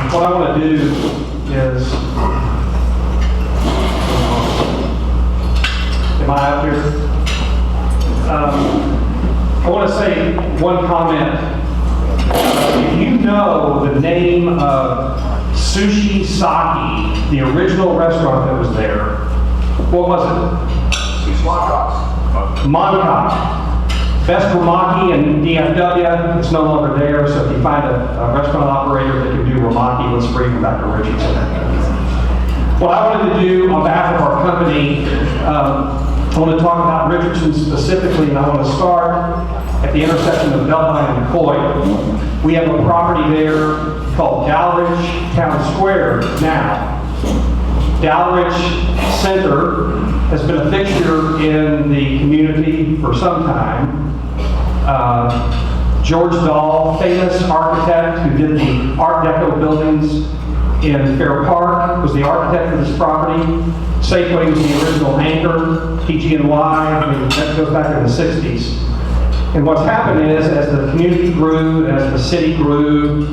What I want to do is, am I up here? I want to say one comment. If you know the name of Sushi Saki, the original restaurant that was there, what was it? Montauk. Best Ramaki in DFW, it's no longer there, so if you find a restaurant operator that can do Ramaki, let's bring them back to Richardson. What I wanted to do on behalf of our company, I want to talk about Richardson specifically, and I want to start at the intersection of Beltline and Coy. We have a property there called Dalridge Town Square now. Dalridge Center has been a fixture in the community for some time. George Dahl, famous architect who did the Art Deco buildings in Fair Park, was the architect for this property. Safeway was the original anchor, PG&Y, that goes back in the 60s. And what's happened is, as the community grew, as the city grew,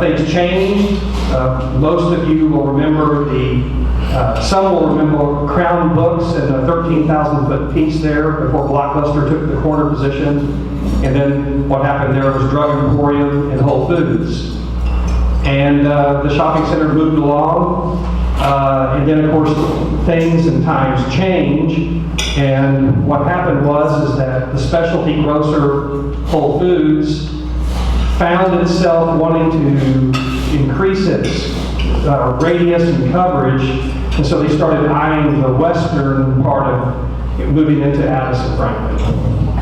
things changed. Most of you will remember some will remember Crown Books and the 13,000-foot piece there before Blockbuster took the corner position. And then what happened there was Drug Emporium and Whole Foods. And the shopping center moved along. And then, of course, things and times change. And what happened is that the specialty grocer Whole Foods found itself wanting to increase its radius and coverage, and so they started eyeing the western part of moving into Addison, frankly.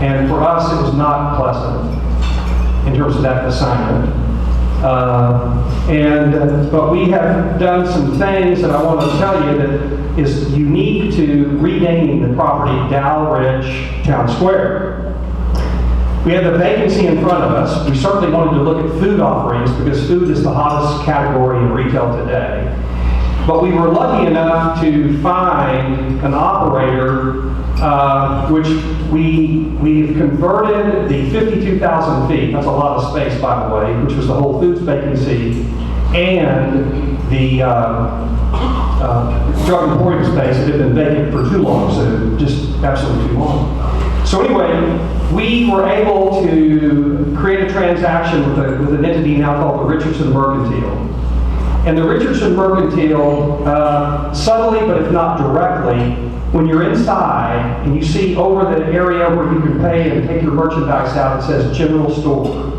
And for us, it was not pleasant in terms of that assignment. But we have done some things that I want to tell you that is unique to renaming the property Dalridge Town Square. We have the vacancy in front of us. We certainly wanted to look at food offerings because food is the hottest category in retail today. But we were lucky enough to find an operator which we've converted the 52,000 feet, that's a lot of space by the way, which was the Whole Foods vacancy, and the Drug Emporium space that had been vacant for too long, so just absolutely too long. So anyway, we were able to create a transaction with an entity now called the Richardson Mercantile. And the Richardson Mercantile, subtly but if not directly, when you're inside and you see over the area where you can pay and take your merchandise out, it says General Store.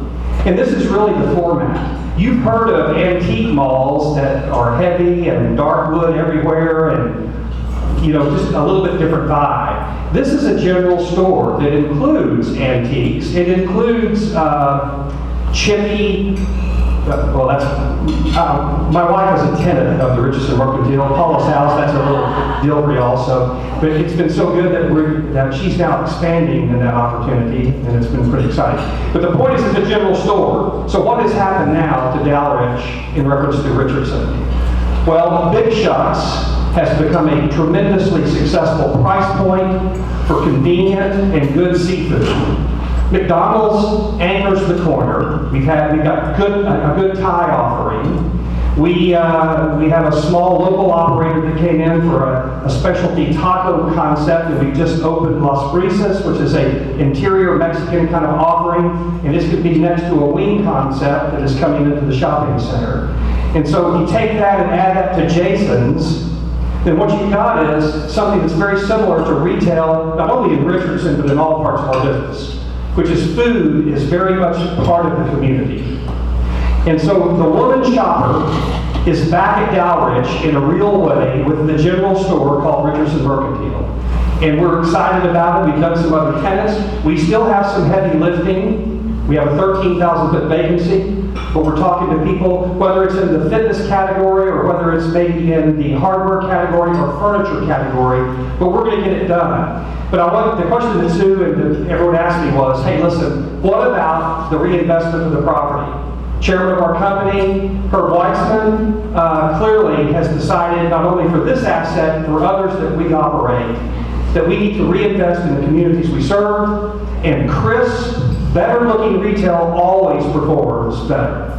And this is really the format. You've heard of antique malls that are heavy and dark wood everywhere and just a little bit different vibe. This is a general store that includes antiques. It includes chippy, my wife is a tenant of the Richardson Mercantile. Paula's house, that's a little deal for y'all. But it's been so good that she's now expanding in that opportunity, and it's been pretty exciting. But the point is it's a general store. So what has happened now to Dalridge in reference to Richardson? Well, Big Shots has become a tremendously successful price point for convenient and good seafood. McDonald's anchors the corner. We've got a good Thai offering. We have a small local operator that came in for a specialty taco concept, and we just opened Las Brisas, which is a interior Mexican kind of offering, and this could be next to a wing concept that is coming into the shopping center. And so if you take that and add that to Jason's, then what you've got is something that's very similar to retail, not only in Richardson, but in all parts of our business, which is food is very much part of the community. And so the woman shopper is back at Dalridge in a real way with the general store called Richardson Mercantile. And we're excited about it. We've done some other tenants. We still have some heavy lifting. We have a 13,000-foot vacancy, but we're talking to people, whether it's in the fitness category or whether it's maybe in the hardware category or furniture category, but we're going to get it done. But the question that Sue and everyone asked me was, hey, listen, what about the reinvestment of the property? Chairman of our company, Herb Weitzman, clearly has decided not only for this asset, for others that we operate, that we need to reinvest in the communities we serve. And Chris Better looking retail always performs better.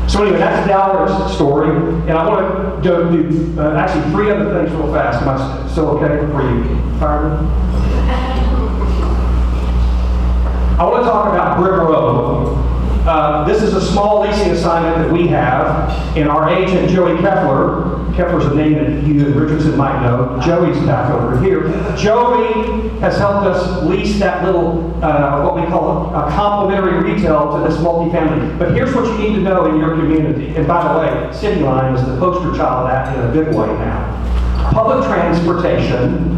So anyway, that's Dallar's story, and I want to do actually 3 other things real fast. Am I still okay for you? Fireman? I want to talk about Brick Road. This is a small leasing assignment that we have, and our agent, Joey Kepler's a name that you and Richardson might know. Joey's back over here. Joey has helped us lease that little, what we call a complementary retail to this multifamily. But here's what you need to know in your community. And by the way, City Line is the poster child of that in a big way now. Public transportation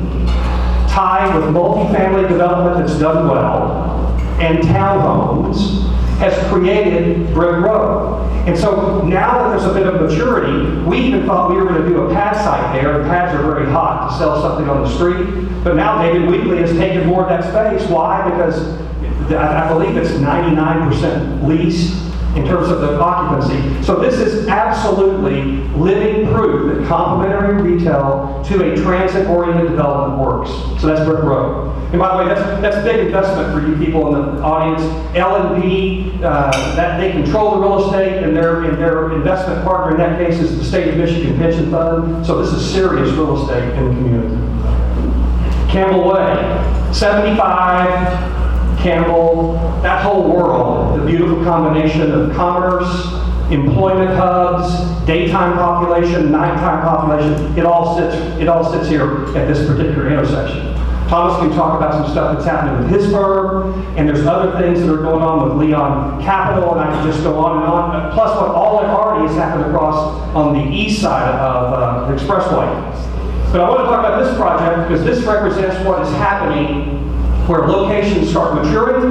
tied with multifamily development that's done well and townhomes has created Brick Road. And so now that there's a bit of maturity, we even thought we were going to do a pad site there. The pads are very hot to sell something on the street. But now David Weekly has taken more of that space. Why? Because I believe it's 99% leased in terms of the occupancy. So this is absolutely living proof that complementary retail to a transit-oriented development works. So that's Brick Road. And by the way, that's a big investment for you people in the audience. L&B, that they control the real estate, and their investment partner in that case is the State of Michigan Pension Fund. So this is serious real estate in the community. Campbell Way, 75. Campbell, that whole world, the beautiful combination of commerce, employment hubs, daytime population, nighttime population, it all sits here at this particular intersection. Thomas can talk about some stuff that's happening with his firm, and there's other things that are going on with Leon Capital, and I can just go on and on, plus what all that already has happened across on the east side of the expressway. But I want to talk about this project because this represents what is happening where locations start maturing,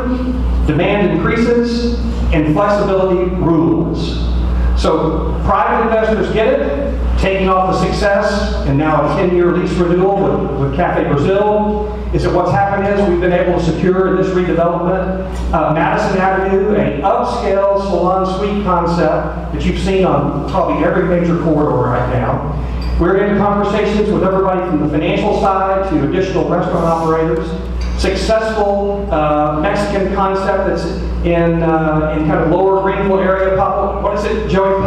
demand increases, and flexibility rules. So private investors get it, taking off the success, and now a 10-year lease renewal with Cafe Brazil, is that what's happened is we've been able to secure in this redevelopment Madison Avenue, an upscale salon suite concept that you've seen on probably every major corridor right now. We're in conversations with everybody from the financial side to additional restaurant operators. Successful Mexican concept that's in kind of lower Greenville area. What is it, Joey?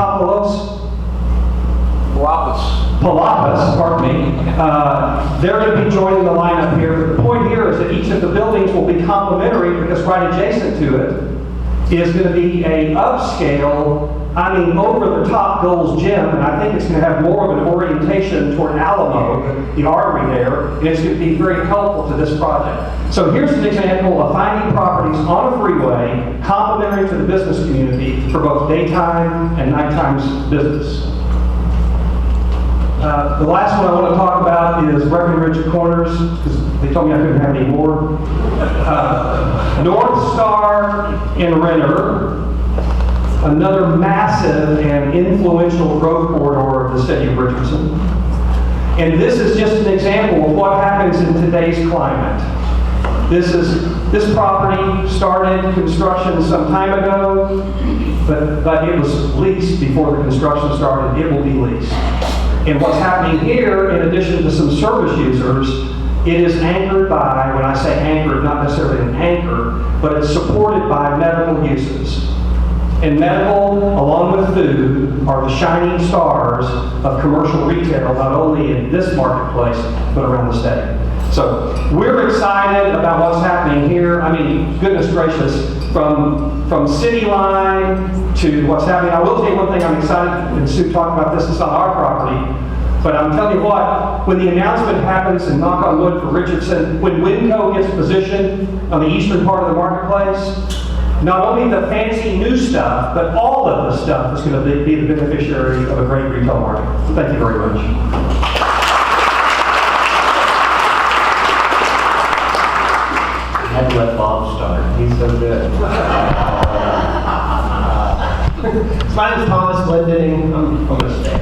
Palapas, pardon me. They're going to be joining the lineup here. But the point here is that each of the buildings will be complementary because right adjacent to it is going to be a upscale, over-the-top Gold's Gym, and I think it's going to have more of an orientation toward Alamo, the artery there, and it's going to be very helpful to this project. So here's an example of finding properties on a freeway complementary to the business community for both daytime and nighttime business. The last one I want to talk about is Breckenridge Corners, because they told me I couldn't have any more. North Star in Renner, another massive and influential growth corridor of the city of Richardson. And this is just an example of what happens in today's climate. This property started construction some time ago, but it was leased before the construction started. It will be leased. And what's happening here, in addition to some service users, it is anchored by, when I say anchored, not necessarily an anchor, but it's supported by medical uses. And medical, along with food, are the shining stars of commercial retail, not only in this marketplace, but around the state. So we're excited about what's happening here. Goodness gracious, from City Line to what's happening. I will tell you one thing I'm excited, and Sue talked about this, it's not our property, but I'm telling you what, when the announcement happens, and knock on wood for Richardson, when Winco gets positioned on the eastern part of the marketplace, not only the fancy new stuff, but all of the stuff is going to be the beneficiary of a great retail market. Thank you very much. I had to let Bob start. He's so good. My name is Thomas Glendinning. I'm going to stay.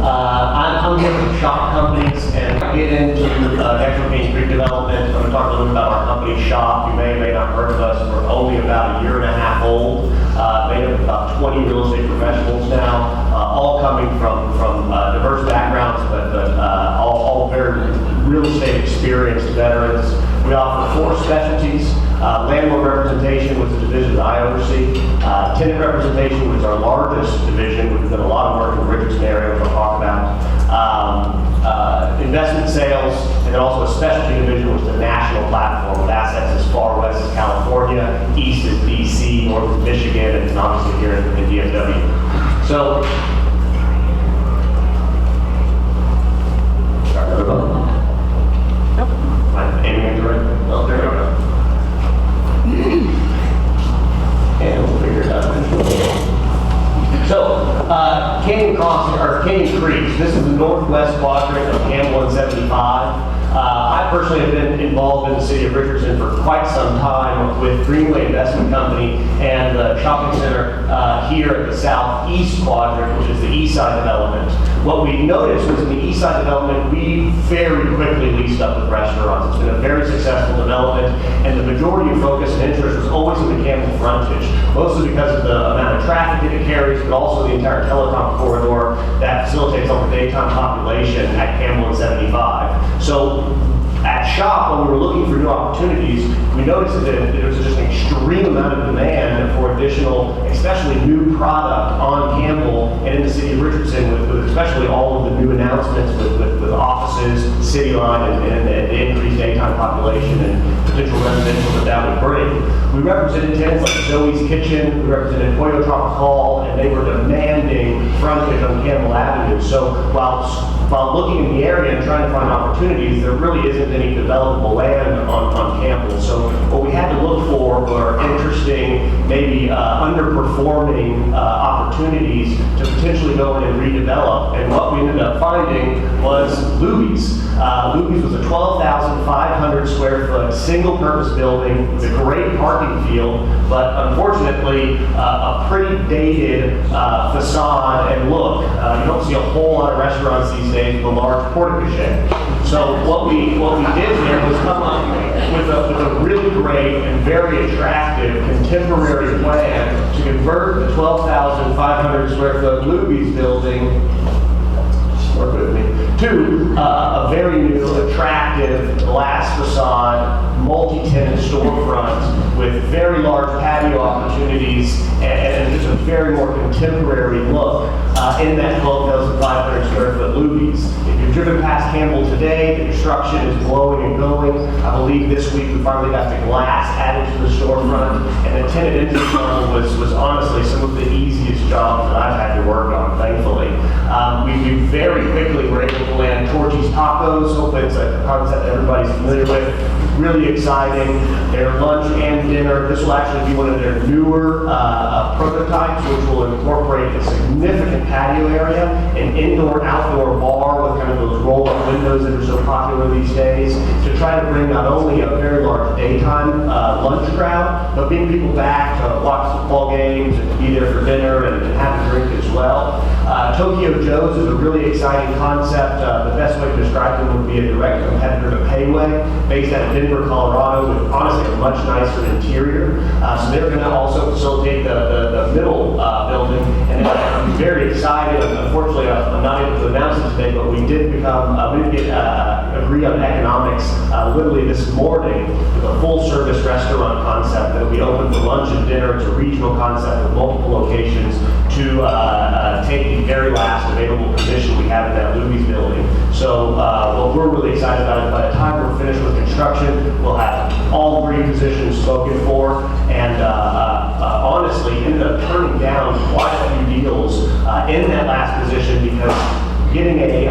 I'm here with shop companies, and I get into Metro King Street development. I'm going to talk a little bit about our company shop. You may or may not have heard of us. We're only about a year and a half old, made up of about 20 real estate professionals now, all coming from diverse backgrounds, but all very real estate experienced veterans. We offer 4 specialties. Landlord representation was the division that I oversee. Tenant representation was our largest division. We've done a lot of work in the Richardson area, which I'll talk about. Investment sales, and then also a specialty division, which is a national platform with assets as far west as California, east as DC, north as Michigan, and obviously here in DFW. So, sorry, another button? Nope. Am I aiming it right? Oh, there we go. And we'll figure it out eventually. So, Canyon Crossing, or Canyon Creek, this is the northwest quadrant of Campbell and 75. I personally have been involved in the city of Richardson for quite some time with Greenway Investment Company and the shopping center here at the southeast quadrant, which is the east side development. What we noticed was in the east side development, we very quickly leased up with restaurants. It's been a very successful development, and the majority of focus and interest was always in the Campbell frontage, mostly because of the amount of traffic that it carries, but also the entire telecom corridor that facilitates all the daytime population at Campbell and 75. So at SHOP, when we were looking for new opportunities, we noticed that there was just an extreme amount of demand for additional, especially new product on Campbell and in the city of Richardson, with especially all of the new announcements with offices, city line, and the increased daytime population and potential residential that would bring. We represented tenants like Zoe's Kitchen, we represented Pollo Tropical, and they were demanding frontage on Campbell Avenue. So while looking in the area and trying to find opportunities, there really isn't any developable land on Campbell. So what we had to look for were interesting, maybe underperforming opportunities to potentially go in and redevelop. And what we ended up finding was Luby's. Luby's was a 12,500 square foot single purpose building with a great parking field, but unfortunately a pretty dated facade and look. You don't see a whole lot of restaurants these days with a large porte-cochere. So what we did there was come up with a really great and very attractive contemporary plan to convert the 12,500 square foot Luby's building, work with me, to a very new, attractive glass facade, multi-tenant storefront with very large patio opportunities and just a very more contemporary look in that 12,500 square foot Luby's. If you've driven past Campbell today, the construction is glowing and going. I believe this week we finally got the glass added to the storefront, and the tenant entry funnel was honestly some of the easiest jobs that I've had to work on, thankfully. We very quickly were able to land Torchy's Tacos. Hopefully it's a concept that everybody's familiar with. Really exciting. Their lunch and dinner. This will actually be one of their newer prototypes, which will incorporate a significant patio area, an indoor-outdoor bar with kind of those roll-up windows that are so popular these days, to try to bring not only a very large daytime lunch crowd, but bring people back to watch football games and to be there for dinner and have a drink as well. Tokyo Joe's is a really exciting concept. The best way to describe them would be a direct competitor to Payway, based out of Denver, Colorado, with honestly a much nicer interior. So they're going to also facilitate the middle building, and I'm very excited. Unfortunately, I'm not able to announce it today, but we did agree on economics literally this morning with a full-service restaurant concept that will be open for lunch and dinner. It's a regional concept with multiple locations to take the very last available position we have in that Luby's building. So what we're really excited about is by the time we're finished with construction, we'll have all three positions spoken for, and honestly ended up turning down quite a few deals in that last position because getting a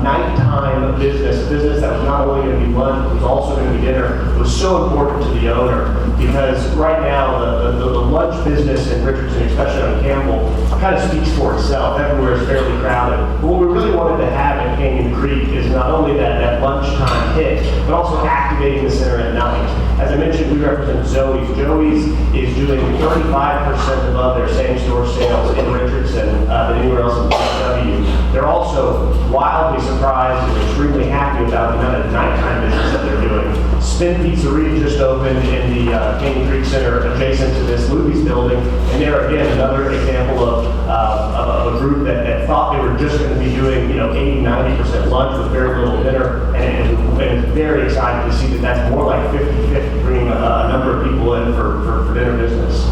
nighttime business, a business that was not only going to be lunch, but was also going to be dinner, was so important to the owner. Because right now, the lunch business in Richardson, especially on Campbell, kind of speaks for itself. Everywhere is fairly crowded. But what we really wanted to have at Canyon Creek is not only that lunchtime hit, but also activating the center at night. As I mentioned, we represent Zoe's. Joey's is doing 35% above their same-store sales in Richardson than anywhere else in DFW. They're also wildly surprised and extremely happy about the amount of nighttime business that they're doing. Spin Pizzeria just opened in the Canyon Creek Center adjacent to this Luby's building, and there again another example of of a group that thought they were just going to be doing, 80-90% lunch with very little dinner, and it's very excited to see that that's more like 50-50, bringing a number of people in for dinner business.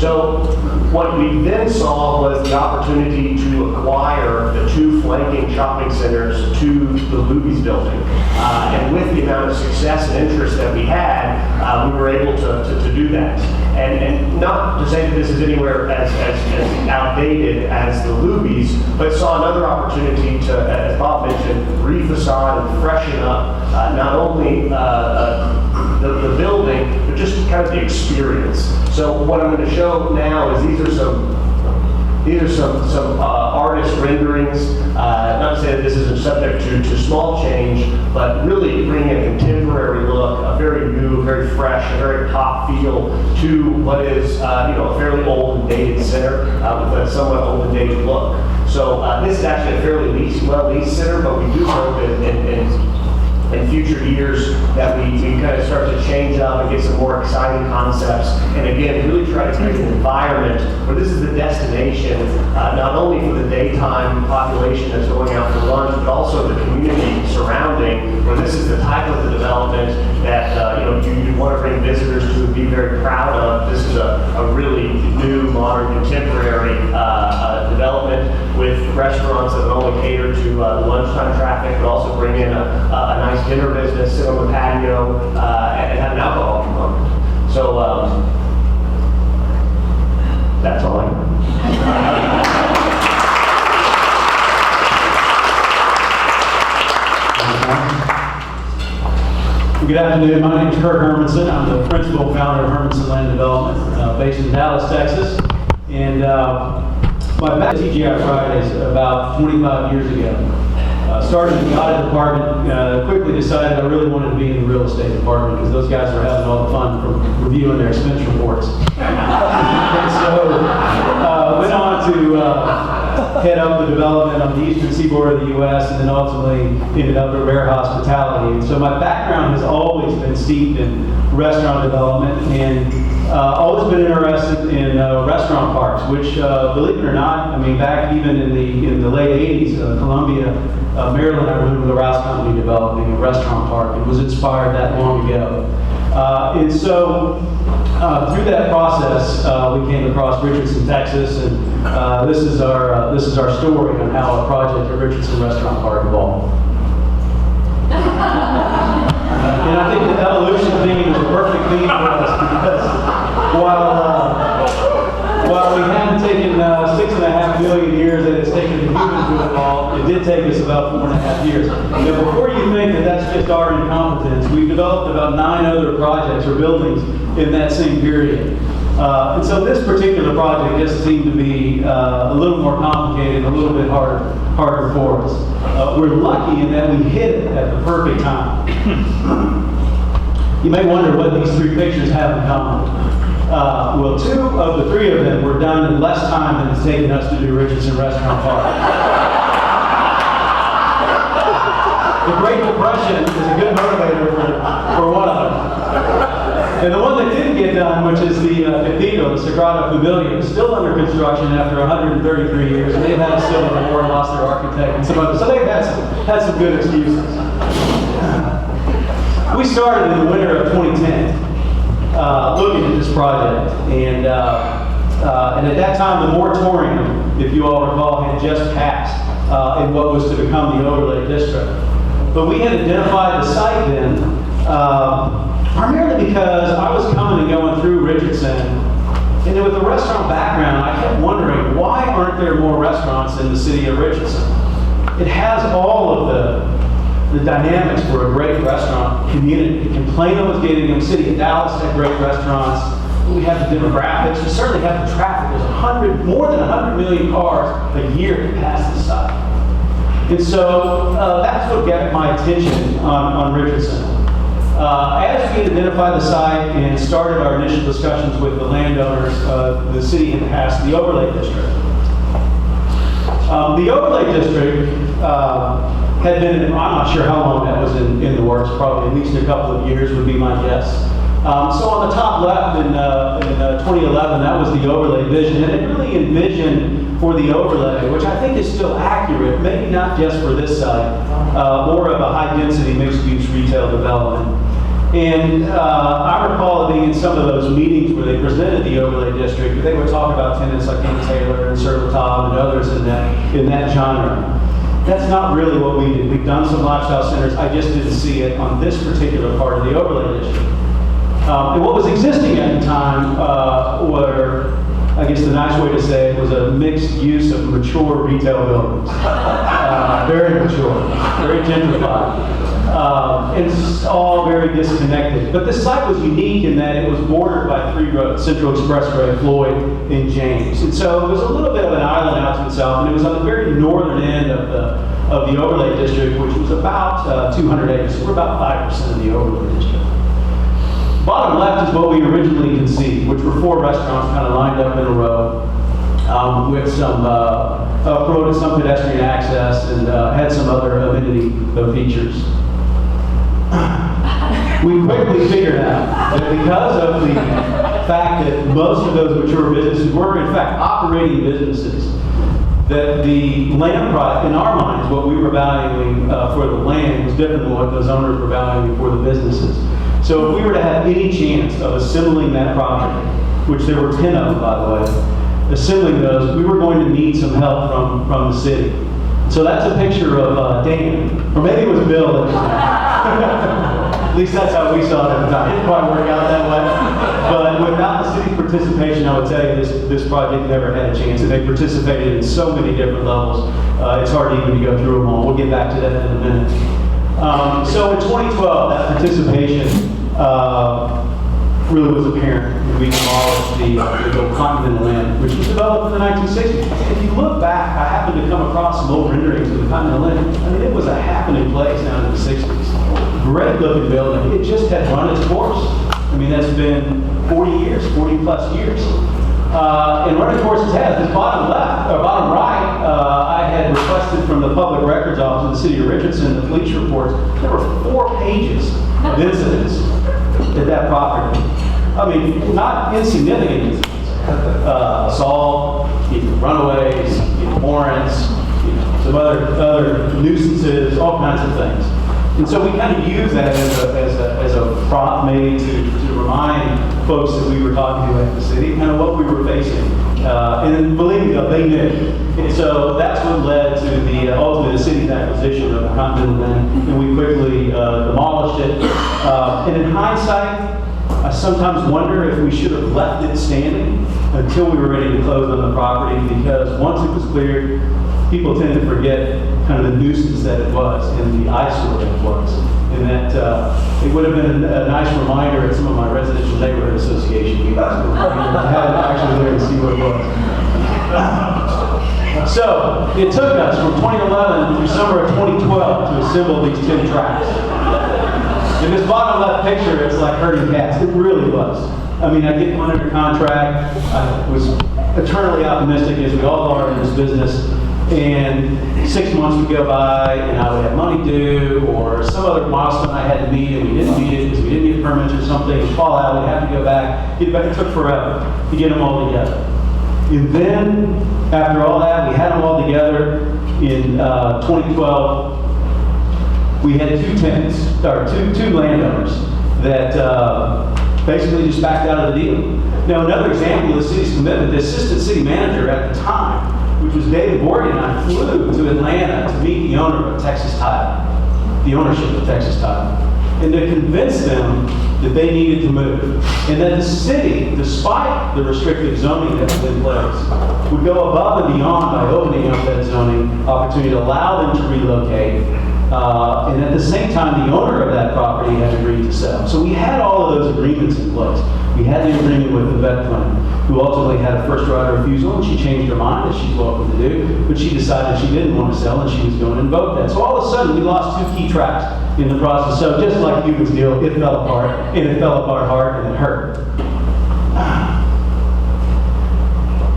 So what we then saw was the opportunity to acquire the 2 flanking shopping centers to the Luby's building. And with the amount of success and interest that we had, we were able to do that. And not to say that this is anywhere as outdated as the Luby's, but saw another opportunity to, as Bob mentioned, re-facade and freshen up not only the building, but just kind of the experience. So what I'm going to show now is these are some artist renderings. Not to say that this isn't subject to small change, but really bringing a contemporary look, a very new, very fresh, a very pop feel to what is a fairly old and dated center with a somewhat old and dated look. So this is actually a fairly well-leased center, but we do hope in future years that we kind of start to change up and get some more exciting concepts. And again, really try to create an environment where this is the destination, not only for the daytime population that's going out for lunch, but also the community surrounding, where this is the type of the development that you want to bring visitors to and be very proud of. This is a really new, modern, contemporary development with restaurants that not only cater to the lunchtime traffic, but also bring in a nice dinner business, sit on the patio, and have an alcohol component. So that's all I know. Good afternoon. My name is Kurt Hermanson. I'm the principal and founder of Hermanson Land Development, based in Dallas, Texas. And my back TGI Fridays about 25 years ago. Started in the audit department, quickly decided I really wanted to be in the real estate department because those guys were having all the fun from reviewing their expense reports. And so went on to head up the development on the eastern seaboard of the U.S. and then ultimately ended up at Rare Hospitality. And so my background has always been steeped in restaurant development and always been interested in restaurant parks, which, believe it or not, I mean, back even in the late 80s, Columbia, Maryland, I remember the Rouse Company developing a restaurant park. It was inspired that long ago. And so through that process, we came across Richardson, Texas, and this is our story on how a project at Richardson Restaurant Park evolved. And I think the evolution theme is a perfect theme for us because while we hadn't taken 6.5 million years that it's taken the humans to evolve, it did take us about 4.5 years. Now, before you think that that's just our incompetence, we've developed about 9 other projects or buildings in that same period. And so this particular project just seemed to be a little more complicated, a little bit harder for us. We're lucky in that we hit it at the perfect time. You may wonder what these 3 pictures have in common. Well, 2 of the 3 of them were done in less time than it's taken us to do Richardson Restaurant Park. The Great Depression is a good motivator for one of them. And the one that didn't get done, which is the cathedral, the Sagrada Familia, is still under construction after 133 years, and they've had a civil war and lost their architect and some others. So they've had some good excuses. We started in the winter of 2010 looking at this project, and at that time the moratorium, if you all recall, had just passed in what was to become the overlay district. But we had identified the site then primarily because I was coming and going through Richardson, and then with a restaurant background, I kept wondering, why aren't there more restaurants in the city of Richardson? It has all of the dynamics for a great restaurant community. In Plano was Gatlingham City, and Dallas had great restaurants. We have the demographics. We certainly have the traffic. There's more than 100 million cars a year that pass the site. And so that's what got my attention on Richardson. As we identified the site and started our initial discussions with the landowners, the city had passed the overlay district. The overlay district had been, I'm not sure how long that was in the works, probably at least a couple of years would be my guess. So on the top left in 2011, that was the overlay vision, and it really envisioned for the overlay, which I think is still accurate, maybe not just for this site, more of a high-density mixed-use retail development. And I recall being in some of those meetings where they presented the overlay district, they would talk about tenants like King Taylor and Sir Latab and others in that genre. That's not really what we did. We've done some lifestyle centers. I just didn't see it on this particular part of the overlay district. And what was existing at the time were, I guess the nice way to say it, was a mixed use of mature retail buildings. Very mature, very gentrified. And it's all very disconnected. But this site was unique in that it was bordered by 3 roads, Central Expressway, Floyd, and James. And so it was a little bit of an island out to itself, and it was on the very northern end of the overlay district, which was about 200 acres. So we're about 5% of the overlay district. Bottom left is what we originally conceived, which were 4 restaurants kind of lined up in a row with some road and some pedestrian access, and had some other amenity features. We quickly figured out that because of the fact that most of those mature businesses were in fact operating businesses, that the land product, in our minds, what we were valuing for the land was different than what those owners were valuing for the businesses. So if we were to have any chance of assembling that property, which there were 10 of them, by the way, assembling those, we were going to need some help from the city. So that's a picture of Dan, or maybe it was Bill at the time. At least that's how we saw it at the time. It didn't quite work out that way. But without the city's participation, I would tell you this project never had a chance. And they participated in so many different levels. It's hard even to go through them all. We'll get back to that in a minute. So in 2012, that participation really was apparent. We demolished the Continental land, which was developed in the 1960s. If you look back, I happened to come across some old renderings of the Continental land. I mean, it was a happening place down in the 60s. Great looking building. It just had run its course. I mean, that's been 40 years, 40 plus years. And running course it has. This bottom left, or bottom right, I had requested from the Public Records Office of the City of Richardson the police reports. There were 4 pages of incidents at that property. I mean, not insignificant incidents. Assault, runaways, warrants, some other nuisances, all kinds of things. And so we kind of use that as a prop maybe to remind folks that we were talking to at the city, kind of what we were facing. And believe me, they knew. And so that's what led to the ultimately the city's acquisition of the Continental land, and we quickly demolished it. And in hindsight, I sometimes wonder if we should have left it standing until we were ready to close on the property, because once it was cleared, people tend to forget kind of the nuisance that it was and the eyesore that it was. And that it would have been a nice reminder at some of my residential neighborhood association meetings to have it actually there and see what it was. So it took us from 2011 to summer of 2012 to assemble these 10 tracks. In this bottom left picture, it's like herding cats. It really was. I mean, I get one under contract. I was eternally optimistic, as we all are in this business. And 6 months would go by, and I would have money due, or some other milestone I had to meet, and we didn't meet it because we didn't get permits or something. It would fall out. We'd have to go back. Get it back. It took forever to get them all together. And then, after all that, we had them all together in 2012. We had 2 tenants, or two landowners that basically just backed out of the deal. Now, another example of the city's commitment, the assistant city manager at the time, which was David Morgan, and I flew to Atlanta to meet the owner of Texas Title, the ownership of Texas Title, and to convince them that they needed to move, and that the city, despite the restrictive zoning that was in place, would go above and beyond by opening up that zoning opportunity to allow them to relocate. And at the same time, the owner of that property had agreed to sell. So we had all of those agreements in place. We had the agreement with the vet clinic, who ultimately had a first right of refusal, and she changed her mind, as she's welcome to do, but she decided she didn't want to sell, and she was going to invoke that. So all of a sudden, we lost 2 key tracks in the process. So just like Cuban's deal, it fell apart, and it fell apart hard, and it hurt.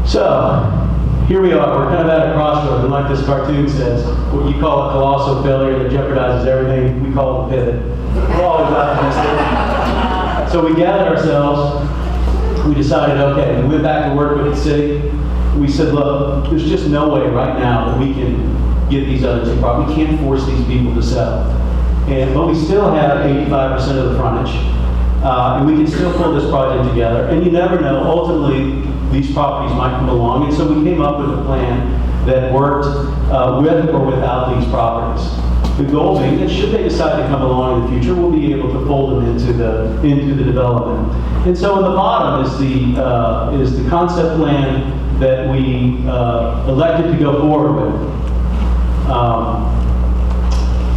So here we are. We're kind of at a crossroads, and like this cartoon says, what you call a colossal failure that jeopardizes everything, we call it a pivot. We're always optimistic. So we gathered ourselves, we decided, okay, we went back to work with the city. We said, look, there's just no way right now that we can get these other two properties. We can't force these people to sell. But we still have 85% of the frontage. And we can still pull this project together. And you never know, ultimately, these properties might come along. And so we came up with a plan that worked with or without these properties. The goal being that should they decide to come along in the future, we'll be able to fold them into the development. And so in the bottom is the concept plan that we elected to go forward with.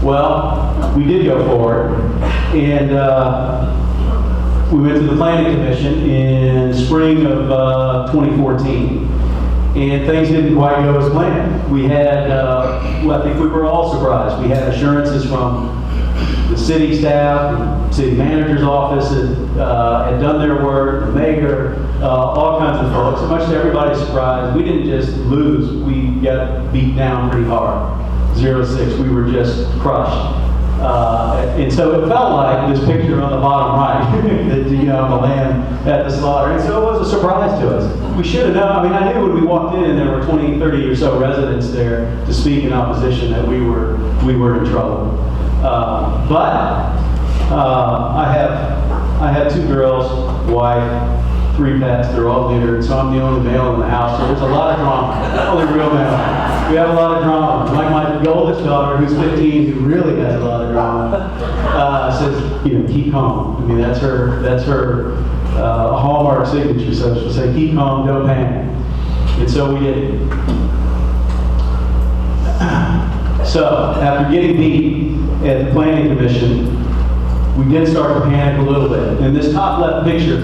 Well, we did go forward, and we went to the Planning Commission in the spring of 2014. And things didn't quite go as planned. We had, well, I think we were all surprised. We had assurances from the city staff, the city manager's office that had done their work, the mayor, all kinds of folks. So much to everybody's surprise, we didn't just lose, we got beat down pretty hard. 0-6, we were just crushed. And so it felt like this picture on the bottom right, that, the lamb at the slaughter. And so it was a surprise to us. We should have known. I mean, I knew when we walked in and there were 20, 30 or so residents there to speak in opposition that we were in trouble. But I have 2 girls, wife, 3 pets. They're all neutered, so I'm the only male in the house. So there's a lot of drama. Only real male. We have a lot of drama. Like my oldest daughter, who's 15, who really has a lot of drama, says, keep calm. I mean, that's her hallmark signature. So she'll say, keep calm, don't panic. And so we did. So after getting beat at the Planning Commission, we did start to panic a little bit. And this top left picture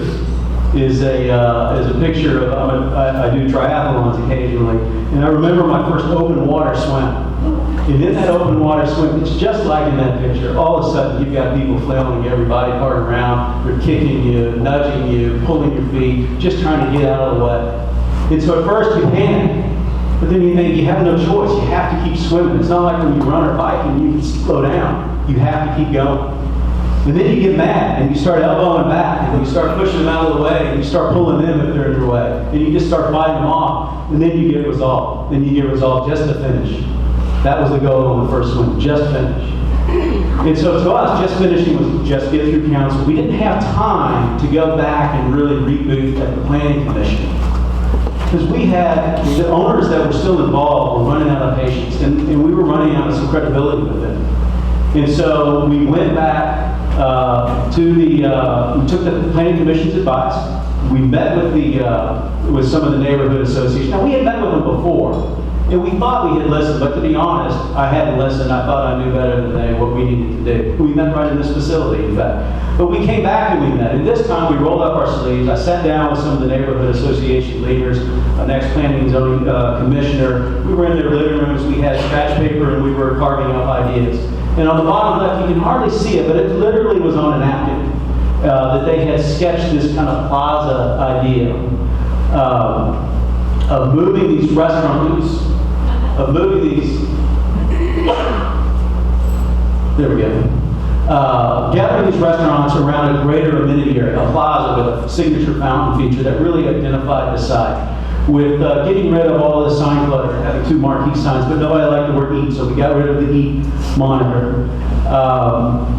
is a picture of, I do triathlons occasionally, and I remember my first open water swim. And in that open water swim, it's just like in that picture. All of a sudden, you've got people flailing every body part around. They're kicking you, nudging you, pulling your feet, just trying to get out of the way. And so at first you panic, but then you think you have no choice. You have to keep swimming. It's not like when you run or bike and you can slow down. You have to keep going. And then you get mad and you start elbowing back and you start pushing them out of the way and you start pulling them if they're in your way. And you just start fighting them off. And then you get resolved. Then you get resolved just to finish. That was the goal on the first swim, just finish. And so to us, just finishing was just get through council. We didn't have time to go back and really reboot at the Planning Commission. Because we had, the owners that were still involved were running out of patience. And we were running out of some credibility with them. And so we went back we took the Planning Commission's advice. We met with some of the neighborhood associations. Now, we had met with them before, and we thought we had listened, but to be honest, I hadn't listened. I thought I knew better than they what we needed to do. We met right in this facility, in fact. But we came back and we met, and this time we rolled up our sleeves. I sat down with some of the neighborhood association leaders, an ex-planning and zoning commissioner. We were in their living rooms. We had scratch paper, and we were carving up ideas. And on the bottom left, you can hardly see it, but it literally was on a napkin that they had sketched this kind of plaza idea of moving these restaurants, gathering these restaurants around a greater amenity area, a plaza with a signature fountain feature that really identified the site. With getting rid of all the sign clutter, having 2 marquee signs, but nobody liked the word eat, so we got rid of the eat monitor.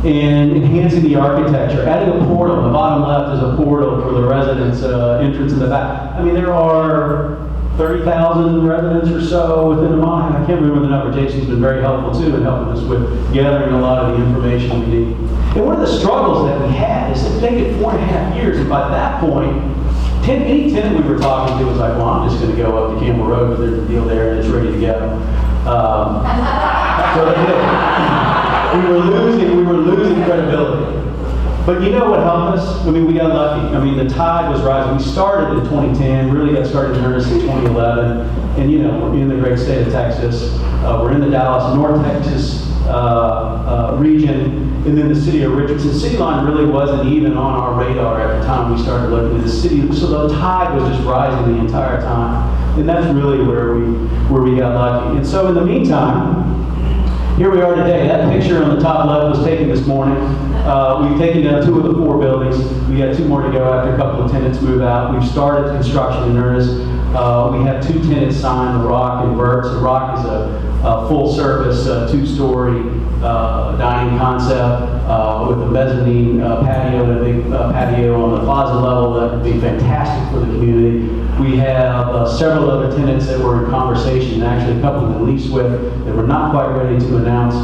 And enhancing the architecture, adding a portal. The bottom left is a portal for the residents' entrance in the back. I mean, there are 30,000 residents or so within a mile. I can't remember the number. Jason's been very helpful too in helping us with gathering a lot of the information we need. And one of the struggles that we had is that they get 4.5 years, and by that point, any tenant we were talking to was like, well, I'm just going to go up to Campbell Road because there's a deal there and it's ready to go. So we were losing credibility. But you know what helped us? I mean, we got lucky. I mean, the tide was rising. We started in 2010, really got started in earnest in 2011. And we're in the great state of Texas. We're in the Dallas, North Texas region. And then the city of Richardson. City line really wasn't even on our radar at the time we started looking at the city. So the tide was just rising the entire time. And that's really where we got lucky. And so in the meantime, here we are today. That picture on the top left was taken this morning. We've taken down 2 of the 4 buildings. We got 2 more to go after a couple of tenants move out. We've started construction in earnest. We have 2 tenants signed, The Rock and Verts. The Rock is a full-service, 2-story dining concept with a mezzanine patio and a big patio on the plaza level that would be fantastic for the community. We have several other tenants that we're in conversation, actually a couple of lease with that we're not quite ready to announce.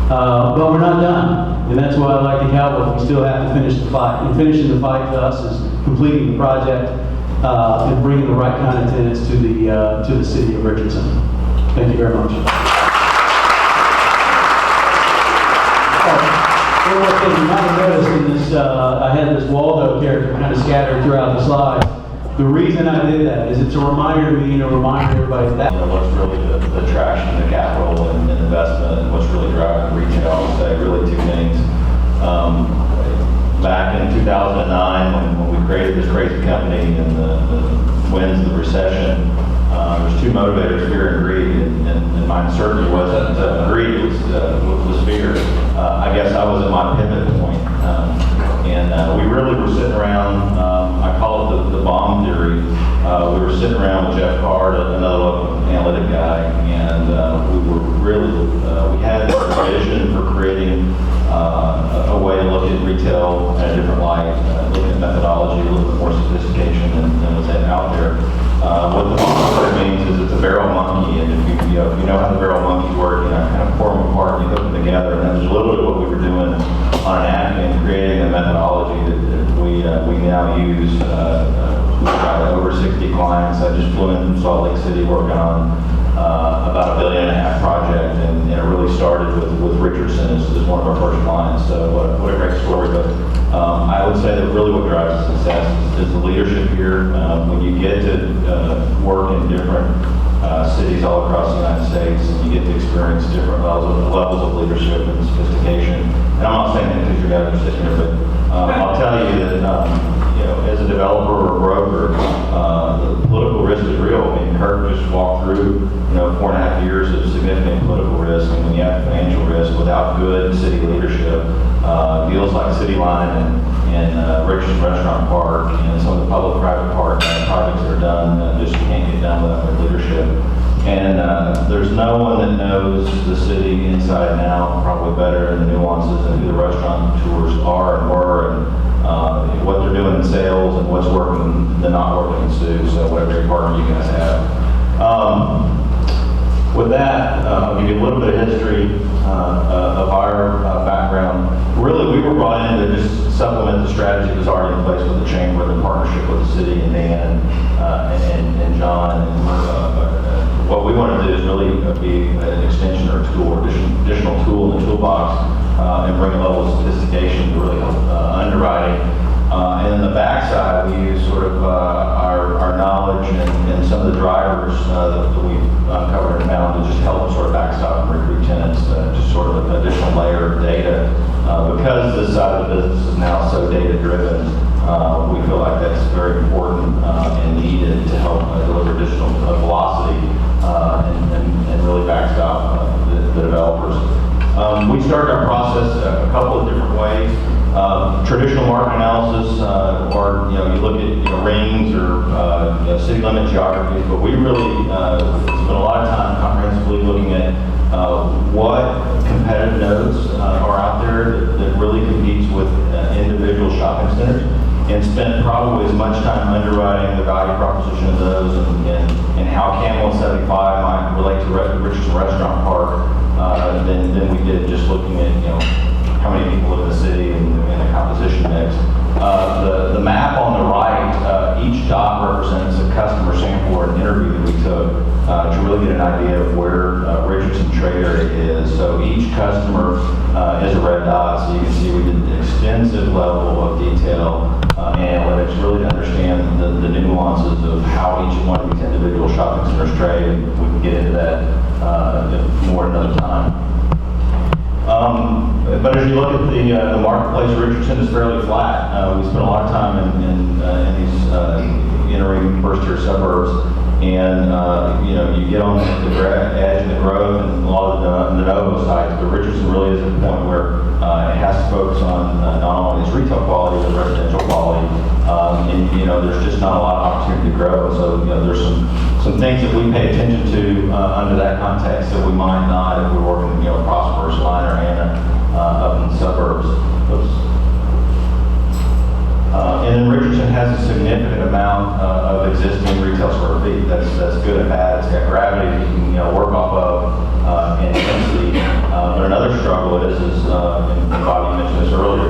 But we're not done, and that's why I like the Cowboys. We still have to finish the fight. And finishing the fight to us is completing the project and bringing the right kind of tenants to the city of Richardson. Thank you very much. One more thing you might have noticed in this, I had this Waldo character kind of scattered throughout the slide. The reason I did that is it's a reminder to me and a reminder to everybody that. What's really the attraction to capital and investment, and what's really driving retail, I would say really 2 things. Back in 2009, when we created this crazy company and the winds of the recession, there's 2 motivators, fear and greed, and mine certainly wasn't greed, it was fear. I guess I was at my pivot point, and we really were sitting around, I call it the bomb theory. We were sitting around with Jeff Card, another local analytic guy, and we were really, we had a vision for creating a way to look at retail at a different light, looking at methodology, a little bit more sophistication than was out there. What the bomb means is it's a barrel monkey, and if you know how the barrel monkeys work, kind of pour them apart and you hook them together, and that was a little bit what we were doing on an napkin, creating a methodology that we now use. We've got over 60 clients. I just flew in from Salt Lake City working on about $1.5 billion project, and it really started with Richardson as one of our first clients. So what a great story. But I would say that really what drives success is the leadership here. When you get to work in different cities all across the United States, and you get to experience different levels of leadership and sophistication. And I'm not saying that because you guys are sitting here, but I'll tell you that as a developer or a broker, the political risk is real. I mean, Kirk just walked through 4.5 years of significant political risk, and when you have financial risk without good city leadership, deals like City Line and Richardson Restaurant Park and some of the public-private projects that are done just can't get done without good leadership. And there's no one that knows the city inside and out probably better than the nuances and who the restaurant tours are and were, and what they're doing in sales and what's working, the not working in Sioux. So whatever department you guys have. With that, I'll give you a little bit of history of our background. Really, we were brought in to just supplement the strategy that was already in place with the chamber, the partnership with the city, and Dan and John. And what we want to do is really be an extension or a tool, or additional tool in the toolbox, and bring a level of sophistication to really help underwriting. And in the backside, we use sort of our knowledge and some of the drivers that we've uncovered and found to just help sort of backstop and recruit tenants, just sort of an additional layer of data. Because this side of the business is now so data-driven, we feel like that's very important and needed to help deliver additional velocity and really backstop the developers. We started our process a couple of different ways. Traditional market analysis, or you look at rings or city limit geographies, but we really spent a lot of time comprehensively looking at what competitive nodes are out there that really competes with individual shopping centers, and spent probably as much time underwriting the value proposition of those and how Camel 75 might relate to Richardson Restaurant Park than we did just looking at how many people live in the city and the composition mix. The map on the right, each dot represents a customer sample or an interview that we took to really get an idea of where Richardson trade area is. So each customer is a red dot, so you can see we did an extensive level of detail analytics really to understand the nuances of how each one of these individual shopping centers trade. And we can get into that more another time. But as you look at the marketplace, Richardson is fairly flat. We spent a lot of time in these entering first-tier suburbs. And, you get on the edge and the growth and a lot of the de novo sites, but Richardson really is at the point where it has to focus on not only its retail quality, but residential quality. There's just not a lot of opportunity to grow. So, there's some things that we pay attention to under that context that we might not if we're working, Prosperous, Line, or Anna up in the suburbs. Oops. And then Richardson has a significant amount of existing retail square feet. That's good and bad. It's got gravity that you can work off of and density. But another struggle is and Bobby mentioned this earlier,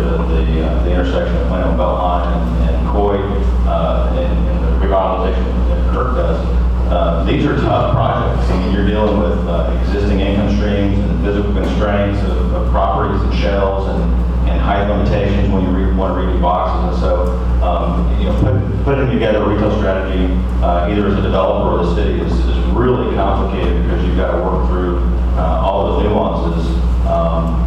the intersection of Plano and Beltline and Coy and the revitalization that Kirk does. These are tough projects. I mean, you're dealing with existing income streams and physical constraints of properties and shells and height limitations when you want to redo boxes. And so, putting together a retail strategy, either as a developer or the city, is really complicated because you've got to work through all the nuances.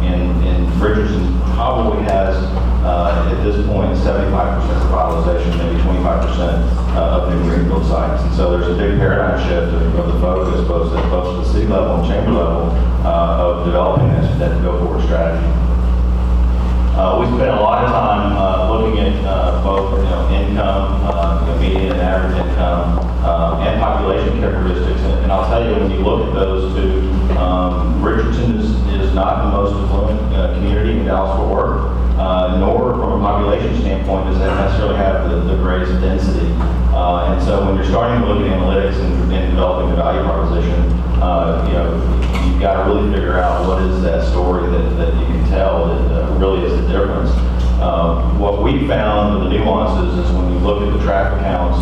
And Richardson probably has, at this point, 75% revitalization, maybe 25% of new greenfield sites. And so there's a big paradigm shift of the focus, both at the city level and chamber level, of developing that go-forward strategy. We spent a lot of time looking at both income, median and average income, and population characteristics. And I'll tell you, when you look at those two, Richardson is not the most affluent community in Dallas-Fort Worth, nor from a population standpoint does that necessarily have the greatest density. And so when you're starting to look at analytics and developing the value proposition, you've got to really figure out what is that story that you can tell that really is the difference. What we found with the nuances is when you look at the traffic counts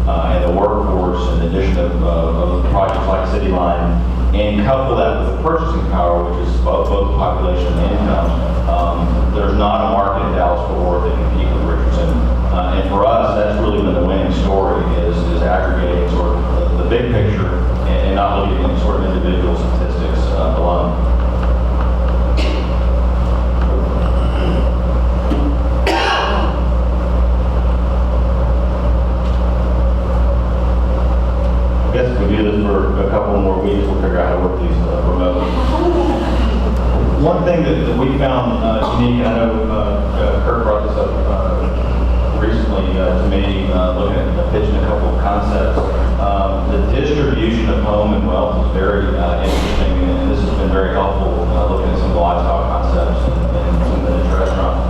and the workforce in addition of projects like City Line, and couple that with the purchasing power, which is both population and income, there's not a market in Dallas-Fort Worth that can compete with Richardson. And for us, that's really been the winning story, is aggregating sort of the big picture and not looking at sort of individual statistics alone. I guess if we do this for a couple more weeks, we'll figure out how to work these remotely. One thing that we found unique, and I know Kirk brought this up recently to me, looking at pitching a couple of concepts. The distribution of home and wealth is very interesting, and this has been very helpful looking at some of the lifestyle concepts and some of the niche restaurants.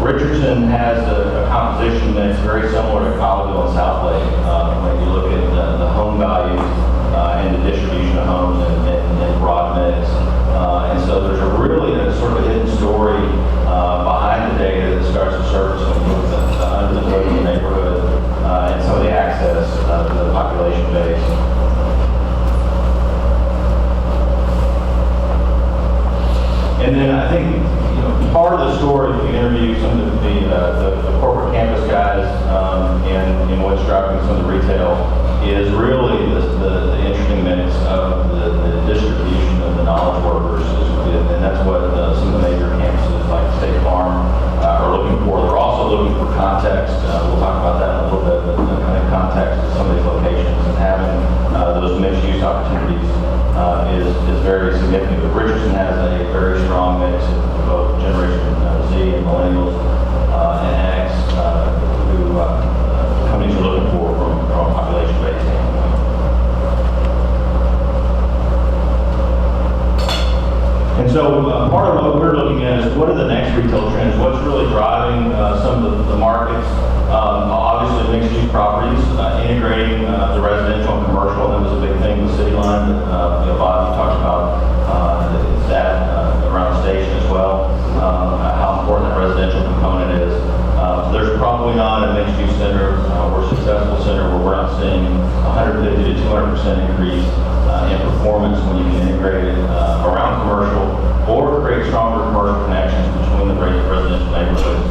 Richardson has a composition that's very similar to Collegeville and Southlake when you look at the home values and the distribution of homes and broad mix. And so there's a sort of a hidden story behind the data that starts to surface when you look at the under the hood of the neighborhood and some of the access to the population base. And then I think part of the story, if you interview some of the corporate campus guys and what's driving some of the retail, is really the interesting mix of the distribution of the knowledge workers, and that's what some of the major campuses like State Farm are looking for. They're also looking for context. We'll talk about that in a little bit, but the kind of context of some of these locations and having those mixed-use opportunities is very significant. But Richardson has a very strong mix of both Generation Z and Millennials and X who companies are looking for from a population-based standpoint. And so part of what we're looking at is what are the next retail trends? What's really driving some of the markets? Obviously, mixed-use properties, integrating the residential and commercial. That was a big thing with City Line that Bob, you talked about that around the station as well, how important that residential component is. There's probably not a mixed-use center or successful center where we're not seeing 150 to 200% increase in performance when you can integrate it around commercial or create stronger commercial connections between the residential neighborhoods.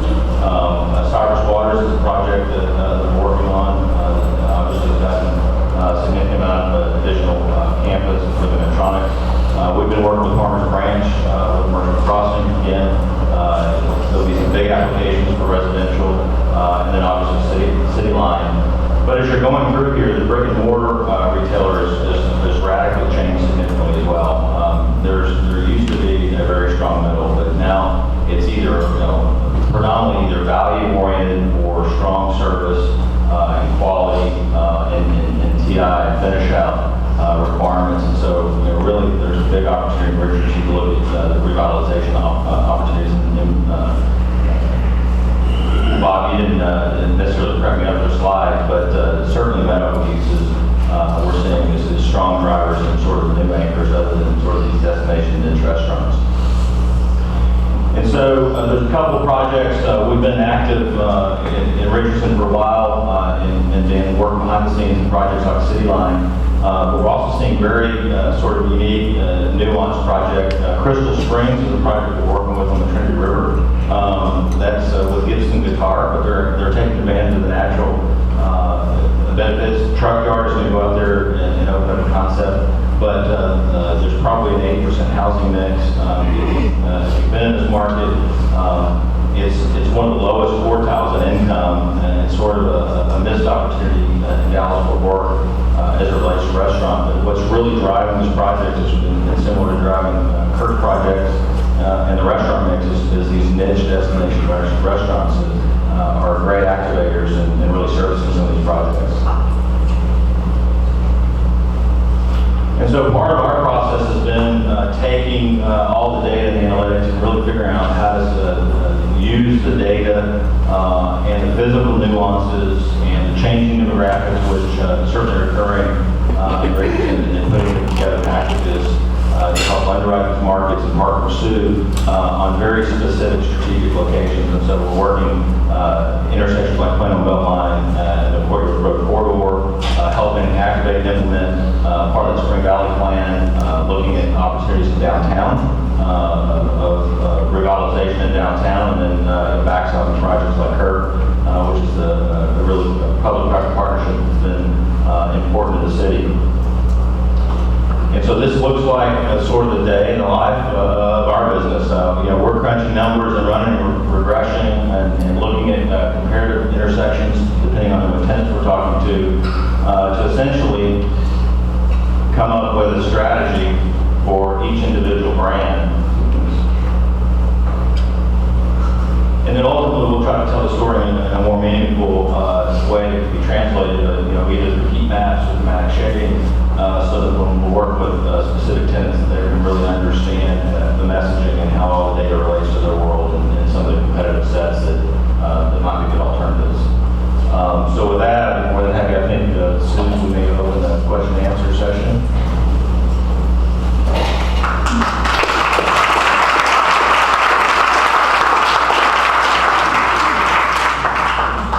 Cyrus Waters is a project that we're working on. Obviously, it's got a significant amount of additional campus for the Medtronic. We've been working with Farmers Branch, with Merchant Crossing again. There'll be some big applications for residential, and then obviously City Line. But as you're going going through here, the brick and mortar retailer has radically changed significantly as well. There used to be a very strong middle, but now it's either, predominantly either value oriented or strong service and quality and TI and finish out requirements. And so, really, there's a big opportunity in Richardson to look at the revitalization opportunities. Bob, you didn't necessarily correct me up the slide, but certainly medical uses we're seeing is strong drivers and sort of new anchors other than sort of these destination niche restaurants. And so there's a couple of projects. We've been active in Richardson for a while and then working behind the scenes in projects like City Line. But we're also seeing very sort of unique, nuanced project. Crystal Springs is a project we're working with on the Trinity River. That's with Gibson Guitar, but they're taking advantage of the natural benefits. Truck Yard is going to go out there and open up a concept, but there's probably an 80% housing mix. If you've been in this market, it's one of the lowest quartiles in income, and it's sort of a missed opportunity in Dallas-Fort Worth as it relates to restaurant. But what's really driving this project is similar to driving Kirk's projects and the restaurant mix is these niche destination restaurants that are great activators and really servicing some of these projects. And so part of our process has been taking all the data and analytics and really figuring out how to use the data and the physical nuances and the changing demographics, which certainly are occurring and putting them together packages to help underwrite these markets and partner pursue on very specific strategic locations. And so we're working intersections like Plano Beltline and the Courtyard Road Corridor, helping activate and implement part of the Spring Valley Plan, looking at opportunities in downtown, of revitalization in downtown, and then backstopping projects like Kirk, which is a really public-private partnership that's been important to the city. And so this looks like sort of the day in the life of our business. We're crunching numbers and running regression and looking at comparative intersections, depending on the tenants we're talking to essentially come up with a strategy for each individual brand. And then ultimately we'll try to tell the story in a more meaningful way that can be translated, either through heat maps or thematic shading, so that when we work with specific tenants, they can really understand the messaging and how all the data relates to their world and some of the competitive sets that might be good alternatives. So with that, I'd be more than happy. I think students we may open the question and answer session.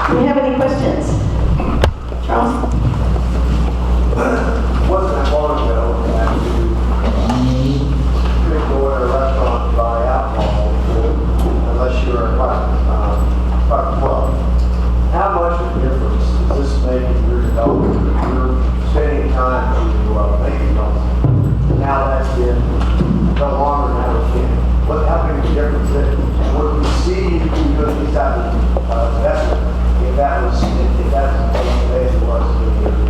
Do we have any questions? Charles? Wasn't that long ago that you couldn't go to a restaurant to buy alcohol unless you were a private club. How much of a difference does this make in your development? You're spending time to make development. Now that's been no longer now again. How big a difference is it? And what we see because these type of investment, if that's the case today as it was 10 years ago.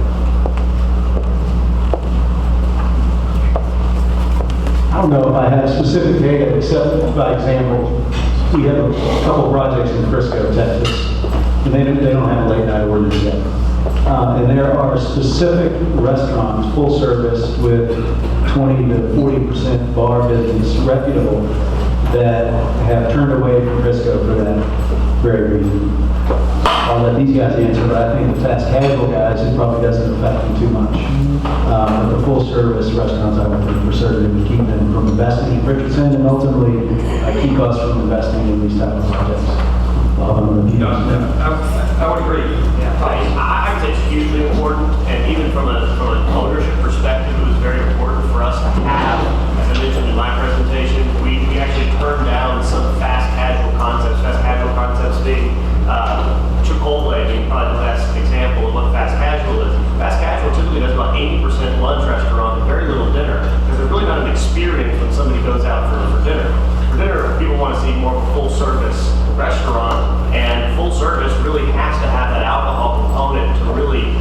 I don't know if I have specific data, except by example, we have a couple of projects in Frisco, Texas, and they don't have a late night ordinance yet. And there are specific restaurants, full service, with 20 to 40% bar business, reputable, that have turned away from Frisco for that very reason. I'll let these guys answer, but I think the fast casual guys, it probably doesn't affect them too much. But the full service restaurants, I would think for certain to keep them from investing in Richardson and ultimately keep us from investing in these type of projects. I would agree. I would say it's hugely important, and even from an ownership perspective, it was very important for us to have, as I mentioned in my presentation, we actually turned down some fast casual concepts being Chipotle being probably the best example of what fast casual is. Fast casual typically does about 80% lunch restaurant and very little dinner, because there's really not an experience when somebody goes out for dinner. For dinner, people want to see more of a full service restaurant, and full service really has to have that alcohol component to really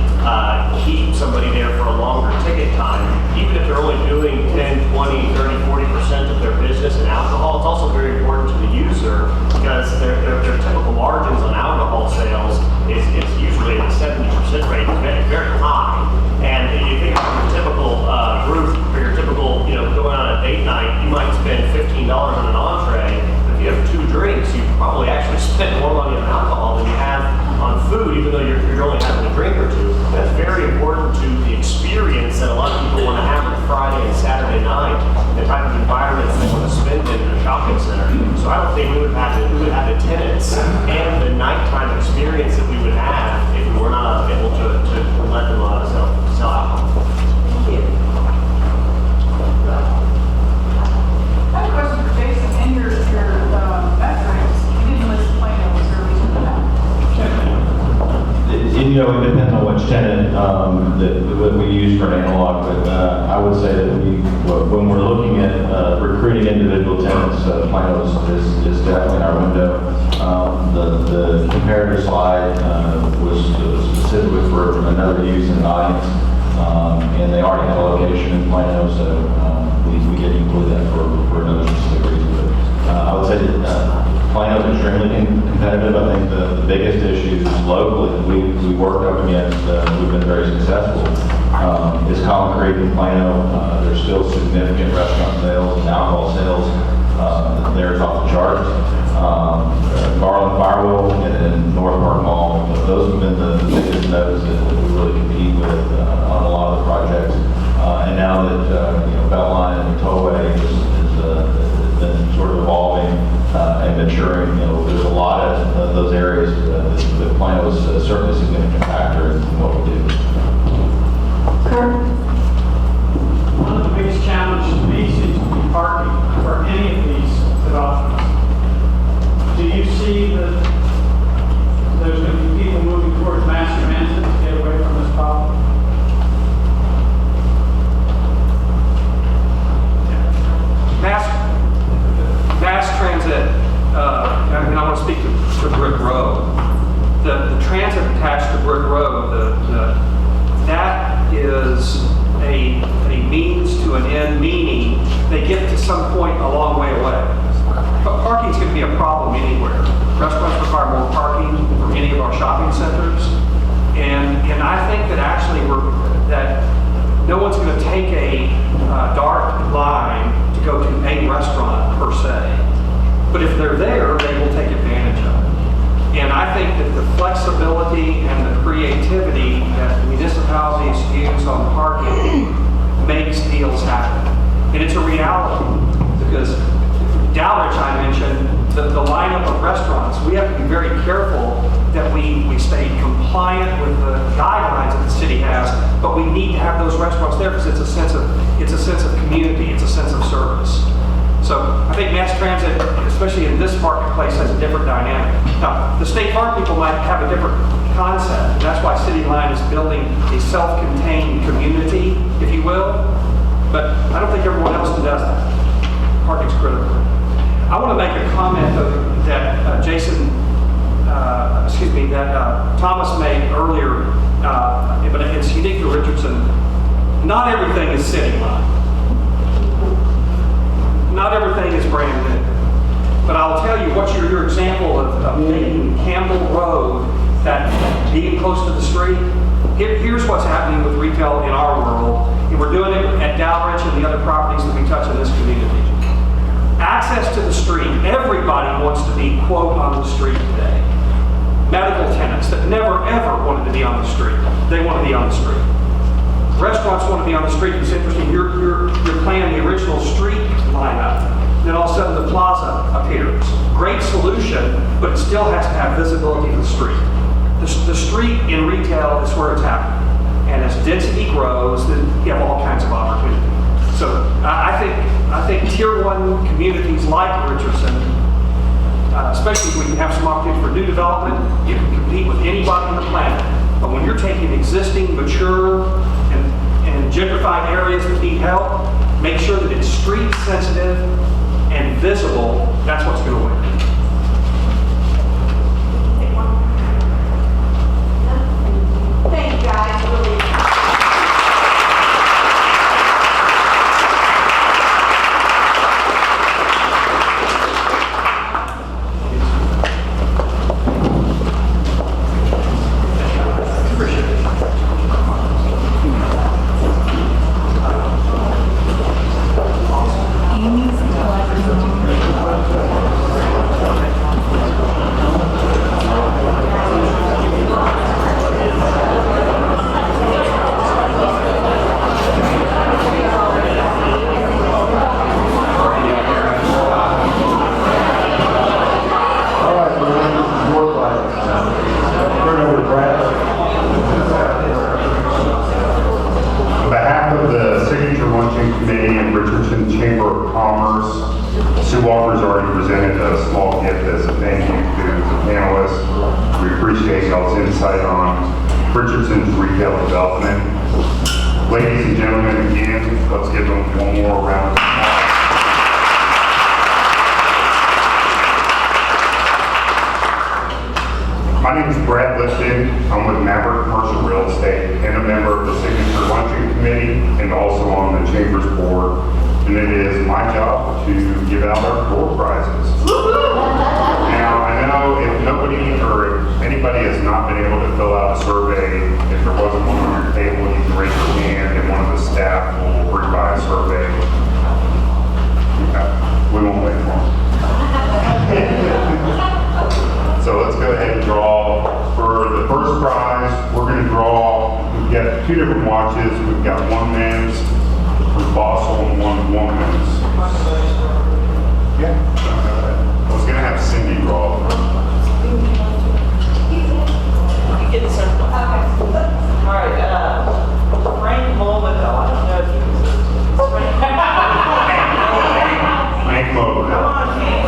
time, even if they're only doing 10, 20, 30, 40% of their business in alcohol, it's also very important to the user because their typical margins on alcohol sales is usually at the 70% rate, very, very high. And if you think about your typical group or your typical, going on a date night, you might spend $15 on an entree. If you have 2 drinks, you probably actually spend more money on alcohol than you have on food, even though you're only having a drink or 2. That's very important to the experience that a lot of people want to have on a Friday and Saturday night, the type of environment they want to spend in a shopping center. So I don't think we would have the tenants and the nighttime experience that we would have if we were not able to let them sell alcohol. Thank you. I have a question for Jason. In your metrics, you didn't list Plano. Was there a reason for that? It depends on which tenant that we use for an analog, but I would say that when we're looking at recruiting individual tenants, Plano is definitely in our window. The comparative slide was specifically for another use in the audience, and they already had a location in Plano, so we didn't include that for another specific reason. But I would say that Plano is extremely competitive. I think the biggest issues locally that we worked up against, we've been very successful, is Concrete in Plano. There's still significant restaurant sales and alcohol sales. There's off the charts. Garland Firewall and then North Park Mall. Those have been the biggest nodes that we really compete with on a lot of the projects. And now that Beltline and Tollway has been sort of evolving and maturing, there's a lot of those areas that Plano is certainly a significant factor in what we do. Kurt? One of the biggest challenges to me seems to be parking for any of these developments. Do you see that there's going to be people moving towards mass transit to get away from this problem? Mass transit, and I want to speak to Brick Road. The transit attached to Brick Road, that is a means to an end, meaning they get to some point a long way away. But parking's going to be a problem anywhere. Restaurants require more parking from any of our shopping centers. And I think that actually that no one's going to take a dark line to go to a restaurant per se. But if they're there, they will take advantage of it. And I think that the flexibility and the creativity that municipalities use on parking makes deals happen. And it's a reality because Dowridge, I mentioned, the lineup of restaurants, we have to be very careful that we stay compliant with the guidelines that the city has, but we need to have those restaurants there because it's a sense of community, it's a sense of service. So I think mass transit, especially in this marketplace, has a different dynamic. Now, the State Farm people might have a different concept, and that's why City Line is building a self-contained community, if you will, but I don't think everyone else does that. Parking's critical. I want to make a comment that Thomas made earlier, but it's unique to Richardson. Not everything is City Line. Not everything is brand new. But I'll tell you, what's your example of making Campbell Road, that being close to the street? Here's what's happening with retail in our world, and we're doing it at Dowridge and the other properties that we touch in this community. Access to the street. Everybody wants to be, quote, on the street today. Medical tenants that never, ever wanted to be on the street. They want to be on the street. Restaurants want to be on the street. It's interesting. You're playing the original street lineup. Then all of a sudden the plaza appears. Great solution, but it still has to have visibility to the street. The street in retail is where it's happening. And as density grows, then you have all kinds of opportunity. So I think tier one communities like Richardson, especially if we can have some opportunity for new development, you can compete with anybody on the planet. But when you're taking existing, mature, and gentrified areas that need help, make sure that it's street sensitive and visible. That's what's going to win. Thank you, guys. Really. signature luncheon committee and Richardson Chamber of Commerce. Sue Walker's already presented a small gift as a thank you to the panelists. We appreciate y'all's insight on Richardson's retail development. Ladies and gentlemen, again, let's give them one more round of applause. My name is Brad Lipton. I'm with Maverick Commercial Real Estate and a member of the Signature Luncheon Committee and also on the Chamber's board. And it is my job to give out our door prizes. Now, I know if nobody or if anybody has not been able to fill out a survey, if there wasn't one on your table, you can raise your hand and one of the staff will bring by a survey. Okay. We won't wait long. So let's go ahead and draw. For the first prize, we're going to draw, we've got two different watches. We've got one men's from Fossil and one woman's. Yeah. I was going to have Cindy draw. You get the circle. Okay. All right, Frank Mulvihill, I don't know if you can see. Frank Mulvihill. Come on, Frank.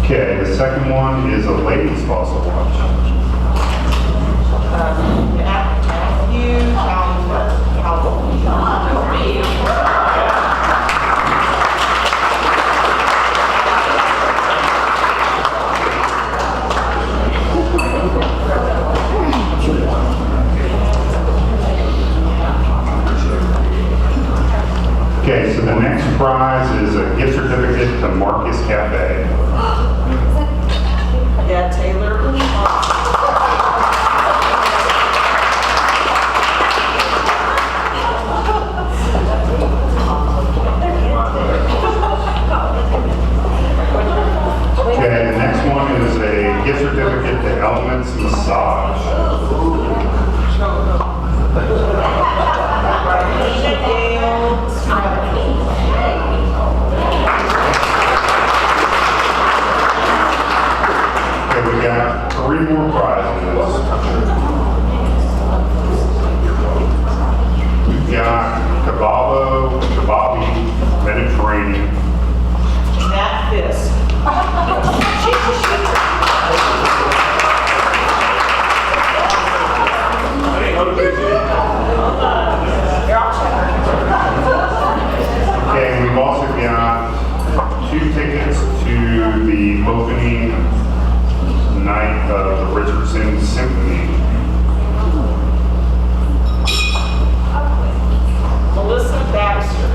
Okay, the second one is a ladies Fossil watch. Matthew Okay, so the next prize is a gift certificate to Marcus Cafe. Yeah, Taylor. Okay, the next one is a gift certificate to Elements Massage. Okay, we got 3 more prizes. We've got Kababi Mediterranean. Nat Fisk. Okay, and we've also got 2 tickets to the opening night of the Richardson Symphony. Melissa Baxter.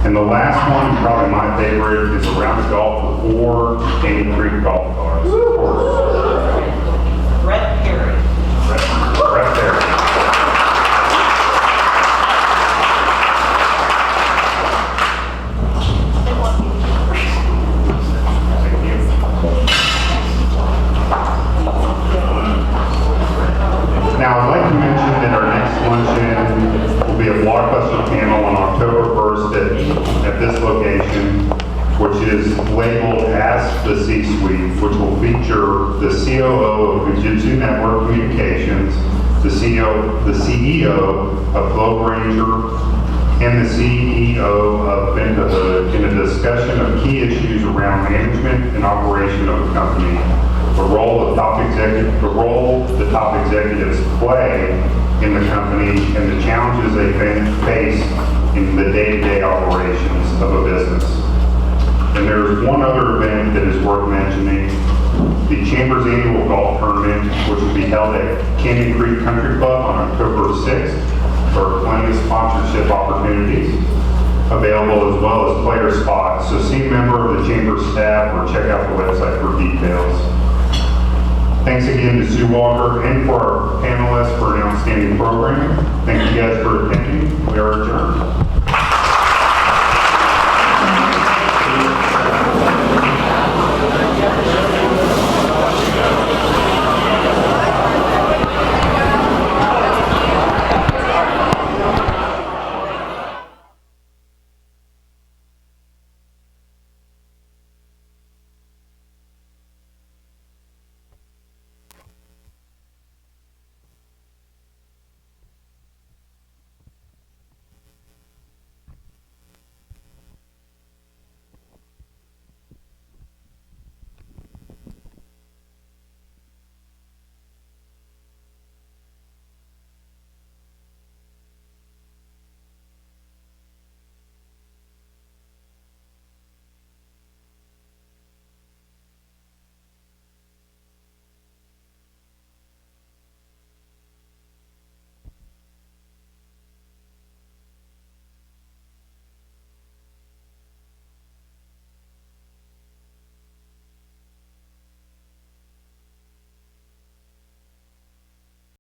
And the last one, probably my favorite, is around the golf for 4 Caney Creek golf cars. Of course. Brett Perry. Right there. Thank you. Now, I'd like to mention that our next luncheon will be a blockbuster panel on October 1st at this location, which is labeled Ask the C-Suite, which will feature the COO of Fujitsu Network Communications, the CEO of Globe Ranger, and the CEO of Ventahood in a discussion of key issues around management and operation of the company, the role the top executives play in the company, and the challenges they face in the day-to-day operations of a business. And there's one other event that is worth mentioning. The Chamber's annual golf tournament, which will be held at Canyon Creek Country Club on October 6th. There are plenty of sponsorship opportunities available as well as player spots. So see a member of the Chamber staff or check out the website for details. Thanks again to Sue Walker and for our panelists for an outstanding program. Thank you guys for attending. We are adjourned.